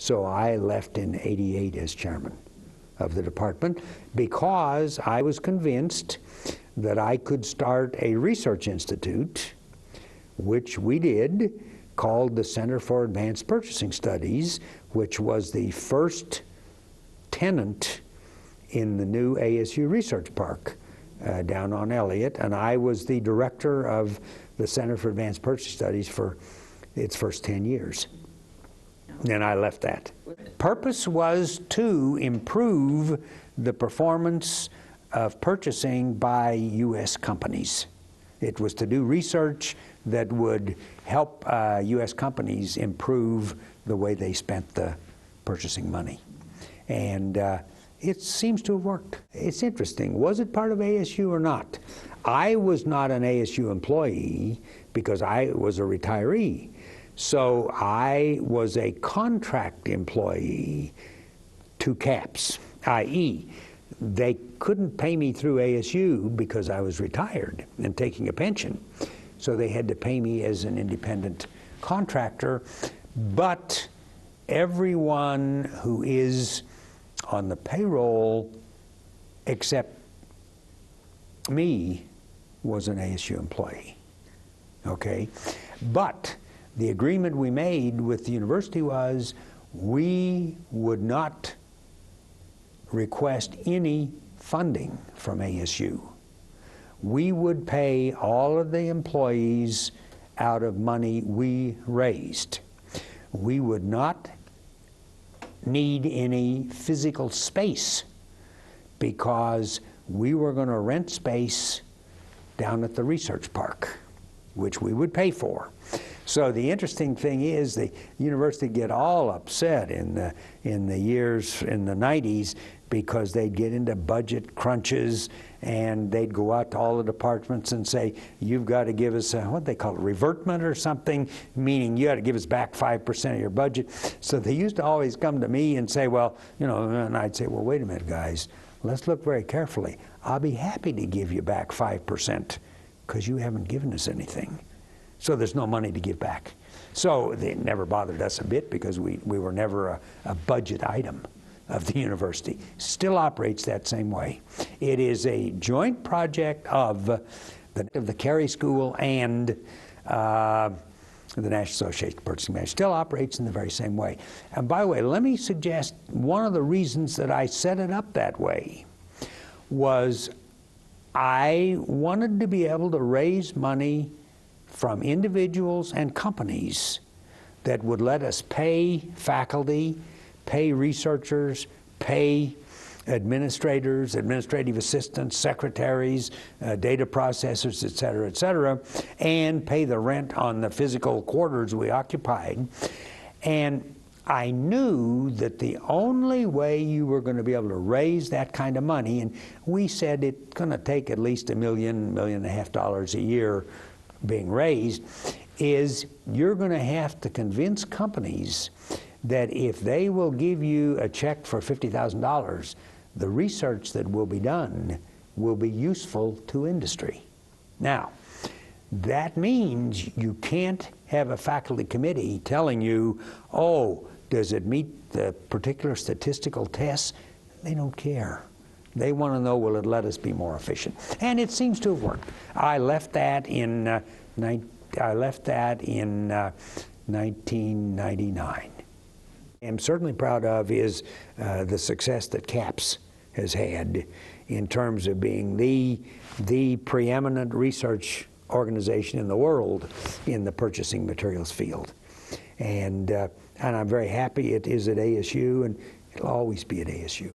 So I left in '88 as chairman of the department because I was convinced that I could start a research institute, which we did, called the Center for Advanced Purchasing Studies, which was the first tenant in the new ASU Research Park down on Elliott, and I was the director of the Center for Advanced Purchasing Studies for its first 10 years. And I left that. Purpose was to improve the performance of purchasing by U.S. companies. It was to do research that would help U.S. companies improve the way they spent the purchasing money. And it seems to have worked. It's interesting. Was it part of ASU or not? I was not an ASU employee because I was a retiree. So I was a contract employee to CAPS, i.e., they couldn't pay me through ASU because I was retired and taking a pension. So they had to pay me as an independent contractor. But everyone who is on the payroll except me was an ASU employee, okay? But the agreement we made with the university was we would not request any funding from ASU. We would pay all of the employees out of money we raised. We would not need any physical space because we were going to rent space down at the research park, which we would pay for. So the interesting thing is the university get all upset in the 90s because they'd get into budget crunches and they'd go out to all the departments and say, you've got to give us what they call a revertment or something, meaning you got to give us back 5% of your budget. So they used to always come to me and say, well, you know, and I'd say, well, wait a minute, guys, let's look very carefully. I'll be happy to give you back 5% because you haven't given us anything. So there's no money to give back. So they never bothered us a bit because we were never a budget item of the university. Still operates that same way. It is a joint project of the Carey School and the National Association of Purchasing Managers. Still operates in the very same way. And by the way, let me suggest one of the reasons that I set it up that way was I wanted to be able to raise money from individuals and companies that would let us pay faculty, pay researchers, pay administrators, administrative assistants, secretaries, data processors, et cetera, and pay the rent on the physical quarters we occupied. And I knew that the only way you were going to be able to raise that kind of money, and we said it's going to take at least $1 million, $1.5 million a year being raised, is you're going to have to convince companies that if they will give you a check for $50,000, the research that will be done will be useful to industry. Now, that means you can't have a faculty committee telling you, oh, does it meet the particular statistical tests? They don't care. They want to know, will it let us be more efficient? And it seems to have worked. I left that in 1999. I'm certainly proud of is the success that CAPS has had in terms of being the preeminent research organization in the world in the purchasing materials field. And I'm very happy it is at ASU, and it'll always be at ASU.